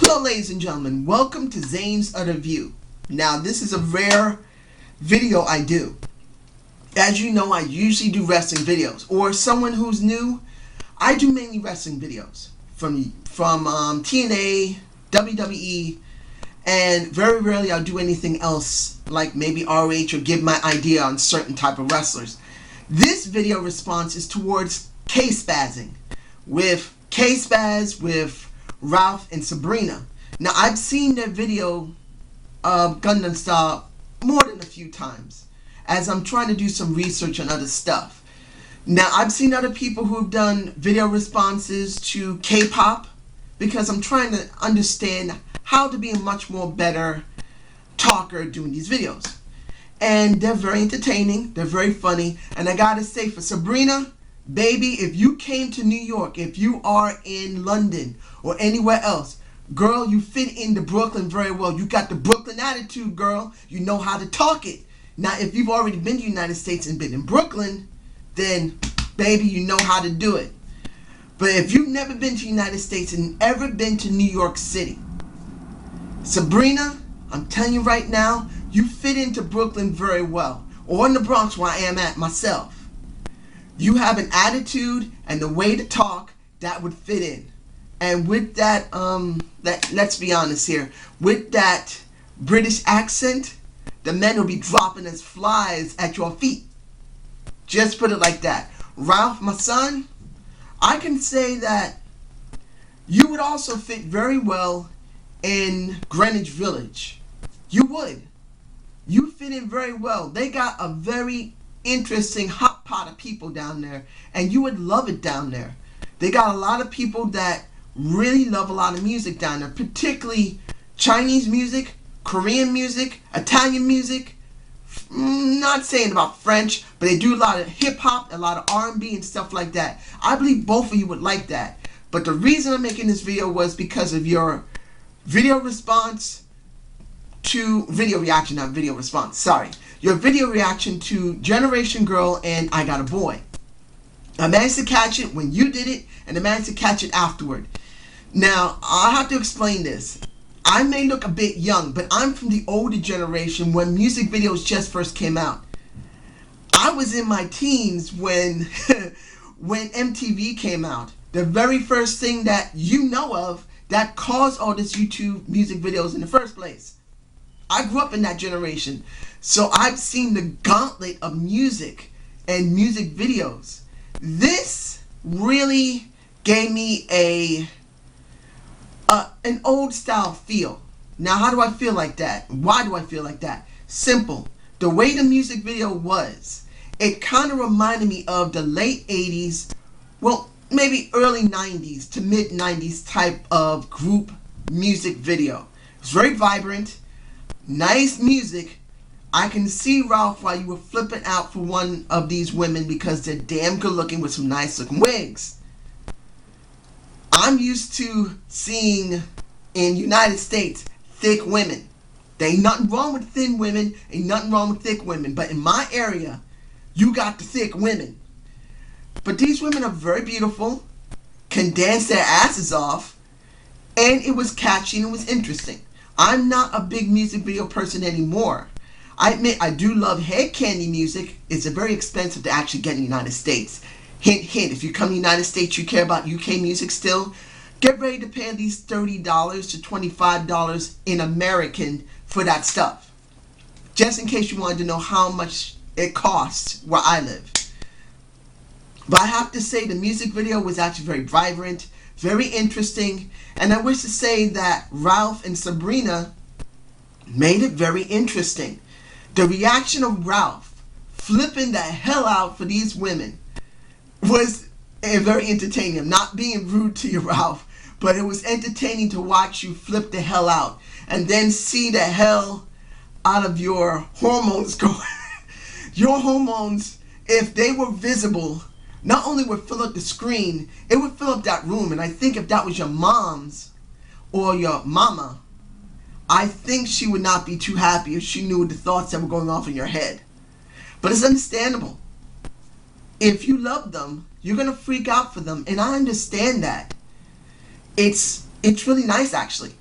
Hello ladies and gentlemen, welcome to Zane'S Other View. Now this is a rare video I do. As you know, I usually do wrestling videos, or someone who's new, I do mainly wrestling videos from TNA, WWE, and very rarely I'll do anything else like maybe RH or give my idea on certain type of wrestlers. This video response is towards Kspazzing with Kspazz, with Ralph and Sabrina. Now I've seen their video of Gundam Style more than a few times as I'm trying to do some research on other stuff. Now I've seen other people who've done video responses to K-pop because I'm trying to understand how to be a much more better talker doing these videos. And they're very entertaining, they're very funny, and I gotta say, for Sabrina, baby, if you came to New York, if you are in London or anywhere else, girl, you fit into Brooklyn very well. You got the Brooklyn attitude, girl. You know how to talk it. Now, if you've already been to the United States and been in Brooklyn, then, baby, you know how to do it. But if you've never been to the United States and ever been to New York City, Sabrina, I'm telling you right now, you fit into Brooklyn very well. Or in the Bronx, where I am at myself. You have an attitude and the way to talk that would fit in. And with that, let's be honest here, with that British accent, the men will be dropping as flies at your feet. Just put it like that. Ralph, my son, I can say that you would also fit very well in Greenwich Village. You would. You fit in very well. They got a very interesting hot pot of people down there, and you would love it down there. They got a lot of people that really love a lot of music down there, particularly Chinese music, Korean music, Italian music. Not saying about French, but they do a lot of hip-hop, a lot of R&B and stuff like that. I believe both of you would like that. But the reason I'm making this video was because of your video response to video reaction, not video response, sorry. Your video reaction to Generation Girl and I Got a Boy. I managed to catch it when you did it, and I managed to catch it afterward. Now, I have to explain this. I may look a bit young, but I'm from the older generation when music videos just first came out. I was in my teens when, when MTV came out. The very first thing that you know of that caused all this YouTube music videos in the first place. I grew up in that generation, so I've seen the gauntlet of music and music videos. This really gave me an old style feel. Now, how do I feel like that? Why do I feel like that? Simple. The way the music video was, it kind of reminded me of the late 80s, well, maybe early 90s to mid 90s type of group music video. It's very vibrant. Nice music. I can see, Ralph, why you were flipping out for one of these women because they're damn good looking with some nice looking wigs. I'm used to seeing in United States thick women. There ain't nothing wrong with thin women, ain't nothing wrong with thick women, but in my area, you got the thick women. But these women are very beautiful, can dance their asses off, and it was catchy and it was interesting. I'm not a big music video person anymore. I admit I do love head candy music. It's very expensive to actually get in the United States. Hint, hint, if you come to the United States, you care about UK music still, get ready to pay at least $30 to $25 in American for that stuff. Just in case you wanted to know how much it costs where I live. But I have to say the music video was actually very vibrant, very interesting, and I wish to say that Ralph and Sabrina made it very interesting. The reaction of Ralph flipping the hell out for these women was very entertaining. I'm not being rude to you, Ralph, but it was entertaining to watch you flip the hell out and then see the hell out of your hormones go. Your hormones, if they were visible, not only would fill up the screen, it would fill up that room. And I think if that was your mom's or your mama, I think she would not be too happy if she knew the thoughts that were going off in your head. But it's understandable. If you love them, you're going to freak out for them. And I understand that. It's really nice, actually.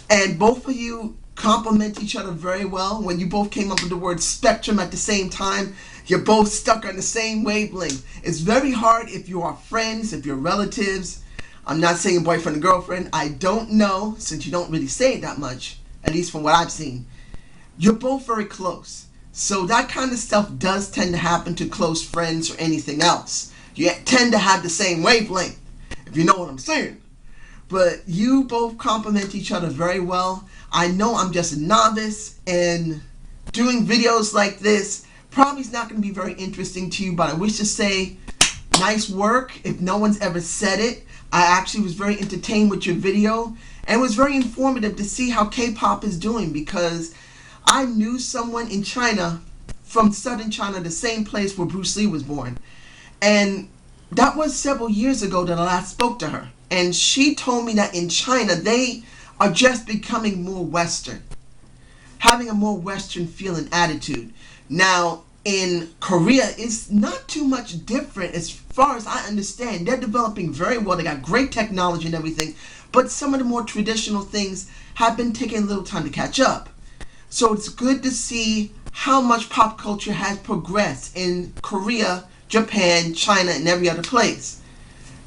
And both of you complement each other very well. When you both came up with the word spectrum at the same time, you're both stuck on the same wavelength. It's very hard if you are friends, if you're relatives. I'm not saying boyfriend and girlfriend. I don't know, since you don't really say it that much, at least from what I've seen. You're both very close. So that kind of stuff does tend to happen to close friends or anything else. You tend to have the same wavelength, if you know what I'm saying. But you both complement each other very well. I know I'm just a novice, and doing videos like this probably is not going to be very interesting to you, but I wish to say nice work if no one's ever said it. I actually was very entertained with your video, and was very informative to see how K-pop is doing, because I knew someone in China, from southern China, the same place where Bruce Lee was born. And that was several years ago that I last spoke to her. And she told me that in China, they are just becoming more Western, having a more Western feeling attitude. Now, in Korea, it's not too much different as far as I understand. They're developing very well. They got great technology and everything. But some of the more traditional things have been taking a little time to catch up. So it's good to see how much pop culture has progressed in Korea, Japan, China, and every other place.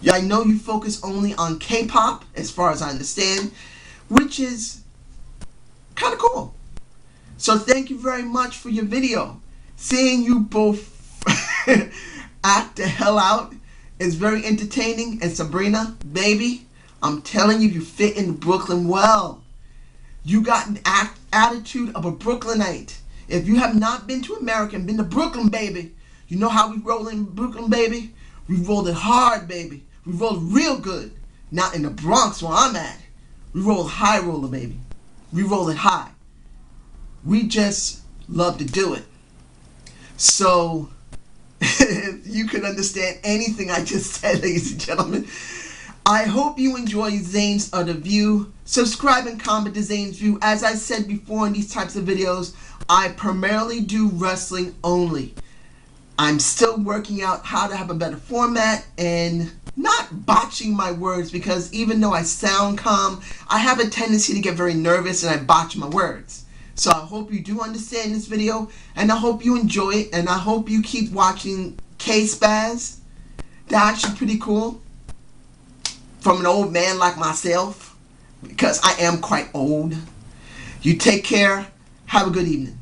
Yeah, I know you focus only on K-pop, as far as I understand, which is kind of cool. So thank you very much for your video. Seeing you both act the hell out is very entertaining. And Sabrina, baby, I'm telling you, you fit in Brooklyn well. You got an attitude of a Brooklynite. If you have not been to America and been to Brooklyn, baby, you know how we roll in Brooklyn, baby? We roll it hard, baby. We roll it real good. Not in the Bronx where I'm at. We roll high roller, baby. We roll it high. We just love to do it. So, if you can understand anything I just said, ladies and gentlemen, I hope you enjoy Zane's Other View. Subscribe and comment to Zane's View. As I said before in these types of videos, I primarily do wrestling only. I'm still working out how to have a better format and not botching my words, because even though I sound calm, I have a tendency to get very nervous and I botch my words. So I hope you do understand this video, and I hope you enjoy it, and I hope you keep watching Kspazz. They're actually pretty cool. From an old man like myself, because I am quite old. You take care. Have a good evening.